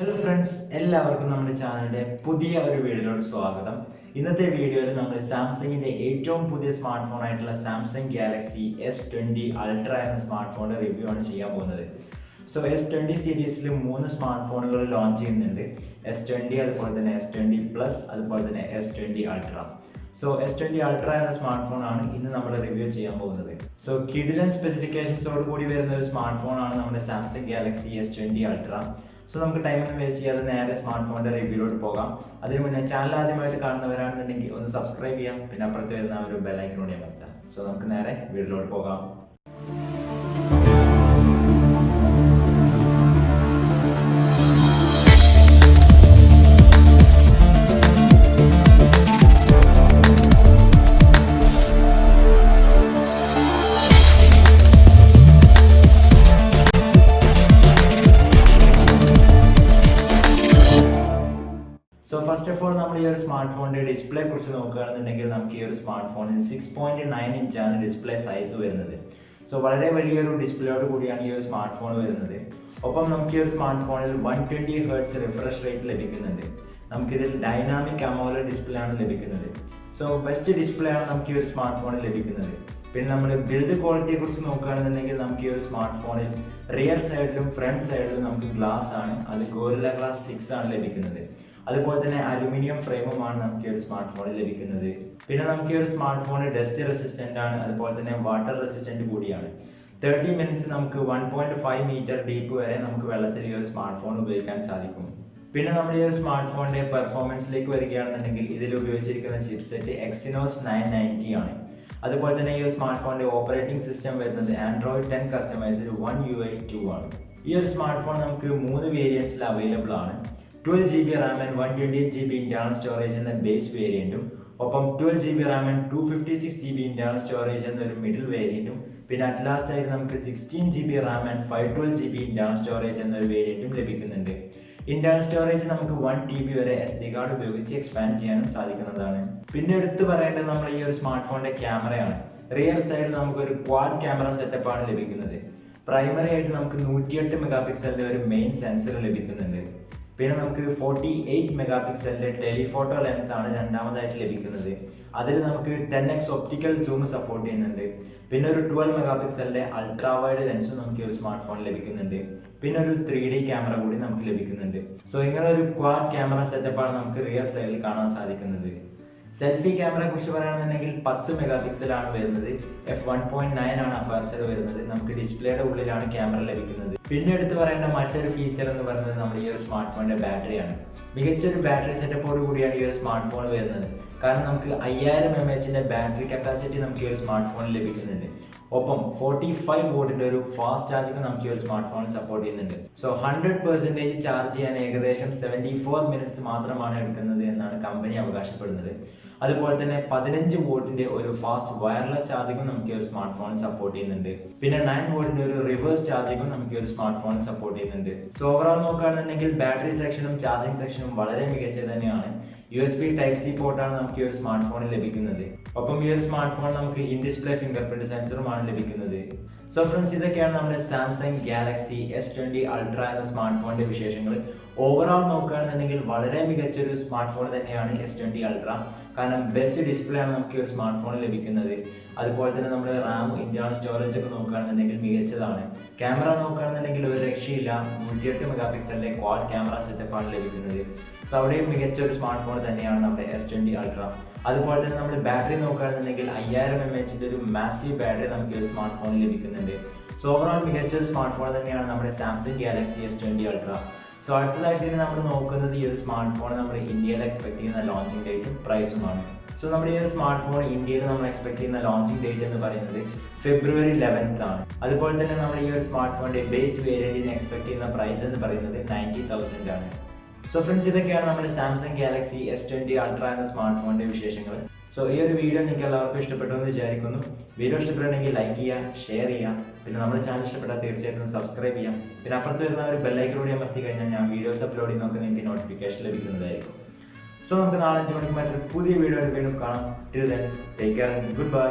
Hello friends, എല്ലാവർക്കും നമ്മുടെ ചാനലിൻ്റെ പുതിയ ഒരു വീഡിയോയിലോട്ട് സ്വാഗതം. ഇന്നത്തെ വീഡിയോയിൽ നമ്മൾ സാംസങ്ങിൻ്റെ ഏറ്റവും പുതിയ സ്മാർട്ട് ഫോൺ ആയിട്ടുള്ള സാംസങ് ഗാലക്സി S20 അൾട്ര എന്ന സ്മാർട്ട് ഫോണിൻ്റെ റിവ്യൂ ആണ് ചെയ്യാൻ പോകുന്നത്. S20 സീരീസിൽ 3 സ്മാർട്ട് ഫോണുകൾ ലോഞ്ച് ചെയ്യുന്നുണ്ട്. S20, അതുപോലെ തന്നെ S20 പ്ലസ്, അതുപോലെ തന്നെ S20 അൾട്ര. S20 അൾട്ര എന്ന സ്മാർട്ട് ഫോൺ ആണ് ഇന്ന് നമ്മൾ റിവ്യൂ ചെയ്യാൻ പോകുന്നത്. കിഡിലൻ സ്പെസിഫിക്കേഷൻസോട് കൂടി വരുന്ന ഒരു സ്മാർട്ട് ഫോൺ ആണ് നമ്മുടെ സാംസങ് ഗാലക്സി S20 അൾട്ര. നമുക്ക് ടൈമൊന്നും വേസ്റ്റ് ചെയ്യാതെ നേരെ സ്മാർട്ട് ഫോണിൻ്റെ റിവ്യൂയിലോട്ട് പോകാം. അതിന് മുന്നേ ചാനൽ ആദ്യമായിട്ട് കാണുന്നവരാണെന്നുണ്ടെങ്കിൽ ഒന്ന് സബ്സ്ക്രൈബ് ചെയ്യാം, പിന്നെ അപ്പുറത്ത് വരുന്ന ഒരു ബെല്ലൈക്കനോട് അമർത്താം. നമുക്ക് നേരെ വീഡിയോയിലോട്ട് പോകാം. ഫസ്റ്റ് ഓഫ് ഓൾ നമ്മൾ ഈ ഒരു സ്മാർട്ട് ഫോണിന്റെ ഡിസ്പ്ലേ കുറിച്ച് നോക്കുകയാണെന്നുണ്ടെങ്കിൽ നമുക്ക് ഈ ഒരു സ്മാർട്ട് ഫോണിൽ 6.9 ഇഞ്ചാണ് ഡിസ്പ്ലേ സൈസ് വരുന്നത്. വളരെ വലിയൊരു ഡിസ്പ്ലേയോട് കൂടിയാണ് ഈ ഒരു സ്മാർട്ട് ഫോൺ വരുന്നത്. ഒപ്പം നമുക്ക് ഈ ഒരു സ്മാർട്ട് ഫോണിൽ 120 Hz റിഫ്രഷ് റേറ്റ് ലഭിക്കുന്നുണ്ട്. നമുക്കിതിൽ ഡൈനാമിക് അമോലഡ് ഡിസ്പ്ലേ ആണ് ലഭിക്കുന്നത്. ബെസ്റ്റ് ഡിസ്പ്ലേ ആണ് നമുക്ക് ഈ ഒരു സ്മാർട്ട് ഫോണിൽ ലഭിക്കുന്നത്. പിന്നെ നമ്മൾ ബിൽഡ് ക്വാളിറ്റിയെ കുറിച്ച് നോക്കുകയാണെന്നുണ്ടെങ്കിൽ നമുക്ക് ഈ ഒരു സ്മാർട്ട് ഫോണിൽ റിയർ സൈഡിലും ഫ്രണ്ട് സൈഡിലും നമുക്ക് ഗ്ലാസ് ആണ്, അത് ഗോറില്ല ഗ്ലാസ് 6 ആണ് ലഭിക്കുന്നത്. അതുപോലെ തന്നെ അലുമിനിയം ഫ്രെയിമുമാണ് നമുക്ക് ഈ ഒരു സ്മാർട്ട് ഫോണിൽ ലഭിക്കുന്നത്. പിന്നെ നമുക്ക് ഈ ഒരു സ്മാർട്ട് ഫോൺ ഡസ്റ്റ് റെസിസ്റ്റന്റ് ആണ്, അതുപോലെ തന്നെ വാട്ടർ റെസിസ്റ്റന്റ് കൂടിയാണ്. 30 മിനിറ്റ്സ് നമുക്ക് 1.5 മീറ്റർ ഡീപ്പ് വരെ നമുക്ക് വെള്ളത്തിൽ ഈ ഒരു സ്മാർട്ട് ഫോൺ ഉപയോഗിക്കാൻ സാധിക്കും. പിന്നെ നമ്മൾ ഈ ഒരു സ്മാർട്ട് ഫോണിന്റെ പെർഫോമൻസിലേക്ക് വരികയാണെന്നുണ്ടെങ്കിൽ ഇതിൽ ഉപയോഗിച്ചിരിക്കുന്ന ചിപ്സെറ്റ് Exynos 990 ആണ്. അതുപോലെ തന്നെ ഈ ഒരു സ്മാർട്ട് ഫോണിന്റെ ഓപ്പറേറ്റിംഗ് സിസ്റ്റം വരുന്നത് Android 10 കസ്റ്റമൈസ്ഡ് One UI 2 ആണ്. ഈ ഒരു സ്മാർട്ട് ഫോൺ നമുക്ക് 3 വേരിയൻസിൽ അവൈലബിൾ ആണ്. 12GB RAM and 128GB internal storage എന്ന ബേസ് വേരിയന്റും, ഒപ്പം 12GB RAM and 256GB internal storage എന്ന ഒരു മിഡിൽ വേരിയന്റും, പിന്നെ അറ്റ് ലാസ്റ്റ് ആയിട്ട് നമുക്ക് 16GB RAM and 512GB internal storage എന്നൊരു വേരിയന്റും ലഭിക്കുന്നുണ്ട്. ഇന്റേണൽ സ്റ്റോറേജ് നമുക്ക് 1TB വരെ SD കാർഡ് ഉപയോഗിച്ച് എക്സ്പാൻഡ് ചെയ്യാനും സാധിക്കുന്നതാണ്. പിന്നെ എടുത്തു പറയേണ്ടത് നമ്മൾ ഈ ഒരു സ്മാർട്ട് ഫോണിന്റെ ക്യാമറയാണ്. റിയർ സൈഡിൽ നമുക്ക് ഒരു ക്വാഡ് ക്യാമറ സെറ്റപ്പ് ആണ് ലഭിക്കുന്നത്. പ്രൈമറി ആയിട്ട് നമുക്ക് 108 മെഗാപിക്സലിന്റെ ഒരു മെയിൻ സെൻസർ ലഭിക്കുന്നുണ്ട്. പിന്നെ നമുക്ക് 48 മെഗാപിക്സലിന്റെ ടെലിഫോട്ടോ ലെൻസ് ആണ് രണ്ടാമതായിട്ട് ലഭിക്കുന്നത്. അതിൽ നമുക്ക് 10x ഒപ്റ്റിക്കൽ സൂം സപ്പോർട്ട് ചെയ്യുന്നുണ്ട്. പിന്നെ ഒരു 12 മെഗാപിക്സലിന്റെ അൾട്രാ വൈഡ് ലെൻസും നമുക്ക് ഒരു സ്മാർട്ട് ഫോൺ ലഭിക്കുന്നുണ്ട്. പിന്നെ ഒരു 3D ക്യാമറ കൂടി നമുക്ക് ലഭിക്കുന്നുണ്ട്. ഇങ്ങനെ ഒരു ക്വാഡ് ക്യാമറ സെറ്റപ്പാണ് നമുക്ക് റിയർ സൈഡിൽ കാണാൻ സാധിക്കുന്നത്. സെൽഫി ക്യാമറയെ കുറിച്ച് പറയുകയാണെന്നുണ്ടെങ്കിൽ 10 മെഗാപിക്സലാണ് വരുന്നത്. f1.9 ആണ് അപ്പർച്ചർ വരുന്നത്. നമുക്ക് ഡിസ്പ്ലേയുടെ ഉള്ളിലാണ് ക്യാമറ ലഭിക്കുന്നത്. പിന്നെ എടുത്ത് പറയേണ്ട മറ്റൊരു ഫീച്ചർ എന്ന് പറയുന്നത് നമ്മുടെ ഈ ഒരു സ്മാർട്ട് ഫോണിന്റെ ബാറ്ററിയാണ്. മികച്ചൊരു ബാറ്ററി സെറ്റപ്പോട് കൂടിയാണ് ഈ ഒരു സ്മാർട്ട് ഫോൺ വരുന്നത്. കാരണം നമുക്ക് 5000 mAh ബാറ്ററി കപ്പാസിറ്റി നമുക്ക് ഈ ഒരു സ്മാർട്ട് ഫോണിൽ ലഭിക്കുന്നുണ്ട്. ഒപ്പം 45 വോട്ടിന്റെ ഒരു ഫാസ്റ്റ് ചാർജിങ് നമുക്ക് ഈ ഒരു സ്മാർട്ട് ഫോണിൽ സപ്പോർട്ട് ചെയ്യുന്നുണ്ട്. 100% ചാർജ് ചെയ്യാൻ ഏകദേശം 74 മിനിറ്റ്സ് മാത്രമാണ് എടുക്കുന്നത് എന്നാണ് കമ്പനി അവകാശപ്പെടുന്നത്. അതുപോലെ തന്നെ 15 വോട്ടിന്റെ ഒരു ഫാസ്റ്റ് വയർലെസ് ചാർജിങ്ങും നമുക്ക് ഈ ഒരു സ്മാർട്ട് ഫോണിൽ സപ്പോർട്ട് ചെയ്യുന്നുണ്ട്. പിന്നെ 9 വോട്ടിന്റെ ഒരു റിവേഴ്സ് ചാർജിങ്ങും നമുക്ക് ഈ ഒരു സ്മാർട്ട് ഫോണിൽ സപ്പോർട്ട് ചെയ്യുന്നുണ്ട്. ഓവറോൾ നോക്കുകയാണെന്നുണ്ടെങ്കിൽ ബാറ്ററി സെക്ഷനും ചാർജിങ് സെക്ഷനും വളരെ മികച്ചത് തന്നെയാണ്. USB Type-C പോർട്ടാണ് നമുക്ക് ഈ ഒരു സ്മാർട്ട് ഫോണിൽ ലഭിക്കുന്നത്. ഒപ്പം ഈ ഒരു സ്മാർട്ട് ഫോൺ നമുക്ക് ഇൻ ഡിസ്പ്ലേ ഫിംഗർ പ്രിന്റ് സെൻസറുമാണ് ലഭിക്കുന്നത്. ഫ്രണ്ട്സ്, ഇതൊക്കെയാണ് നമ്മുടെ സാംസങ് ഗാലക്സി S20 അൾട്ര എന്ന സ്മാർട്ട് ഫോണിന്റെ വിശേഷങ്ങൾ. ഓവറോൾ നോക്കുകയാണെന്നുണ്ടെങ്കിൽ വളരെ മികച്ചൊരു സ്മാർട്ട് ഫോൺ തന്നെയാണ് S20 അൾട്ര. കാരണം ബെസ്റ്റ് ഡിസ്പ്ലേ ആണ് നമുക്ക് ഈ ഒരു സ്മാർട്ട് ഫോണിൽ ലഭിക്കുന്നത്. അതുപോലെ തന്നെ നമ്മൾ റാം, ഇന്റേണൽ സ്റ്റോറേജ് ഒക്കെ നോക്കുകയാണെന്നുണ്ടെങ്കിൽ മികച്ചതാണ്. ക്യാമറ നോക്കുകയാണെന്നുണ്ടെങ്കിൽ ഒരു രക്ഷയില്ല. 108 മെഗാപിക്സലിന്റെ ക്വാഡ് ക്യാമറ സെറ്റപ്പാണ് ലഭിക്കുന്നത്. അവിടെയും മികച്ച ഒരു സ്മാർട്ട് ഫോൺ തന്നെയാണ് നമ്മുടെ S20 അൾട്ര. അതുപോലെ തന്നെ നമ്മൾ ബാറ്ററി നോക്കുകയാണെന്നുണ്ടെങ്കിൽ 5000 mAh ഒരു മാസീവ് ബാറ്ററി നമുക്ക് ഈ ഒരു സ്മാർട്ട് ഫോണിൽ ലഭിക്കുന്നുണ്ട്. ഓവറോൾ മികച്ച ഒരു സ്മാർട്ട് ഫോൺ തന്നെയാണ് നമ്മുടെ സാംസങ് ഗാലക്സി S20 അൾട്ര. അടുത്തതായിട്ട് നമ്മൾ നോക്കുന്നത് ഈ ഒരു സ്മാർട്ട് ഫോൺ നമ്മൾ ഇന്ത്യയിൽ എക്സ്പെക്ട് ചെയ്യുന്ന ലോഞ്ചിങ് ഡേറ്റും പ്രൈസുമാണ്. നമ്മുടെ ഈ ഒരു സ്മാർട്ട് ഫോൺ ഇന്ത്യയിൽ നമ്മൾ എക്സ്പെക്ട് ചെയ്യുന്ന ലോഞ്ചിങ് ഡേറ്റ് എന്ന് പറയുന്നത് February 11th ആണ്. അതുപോലെ തന്നെ നമ്മൾ ഈ ഒരു സ്മാർട്ട് ഫോണിന്റെ ബേസ് വേരിയന്റിന് എക്സ്പെക്ട് ചെയ്യുന്ന പ്രൈസ് എന്ന് പറയുന്നത് 90,000 ആണ്. ഫ്രണ്ട്സ്, ഇതൊക്കെയാണ് നമ്മുടെ സാംസങ് ഗാലക്സി S20 അൾട്ര എന്ന സ്മാർട്ട് ഫോണിന്റെ വിശേഷങ്ങൾ. ഈ ഒരു വീഡിയോ നിങ്ങൾക്ക് എല്ലാവർക്കും ഇഷ്ടപ്പെട്ടു എന്ന് വിചാരിക്കുന്നു. വീഡിയോ ഇഷ്ടപ്പെട്ടുണ്ടെങ്കിൽ ലൈക്ക് ചെയ്യുക, ഷെയർ ചെയ്യുക. പിന്നെ നമ്മുടെ ചാനൽ ഇഷ്ടപ്പെട്ടാൽ തീർച്ചയായിട്ടും സബ്സ്ക്രൈബ് ചെയ്യാം. പിന്നെ അപ്പുറത്ത് വരുന്ന ഒരു ബെല്ലൈക്കനോട് അമർത്തി കഴിഞ്ഞാൽ ഞാൻ വീഡിയോസ് അപ്ലോഡ് ചെയ്യുന്നതൊക്കെ നിങ്ങൾക്ക് നോട്ടിഫിക്കേഷൻ ലഭിക്കുന്നതായിരിക്കും. നമുക്ക് നാളെ 5 മണിക്ക് മറ്റൊരു പുതിയ വീഡിയോ വീണ്ടും കാണാം. Till then, take care, good bye.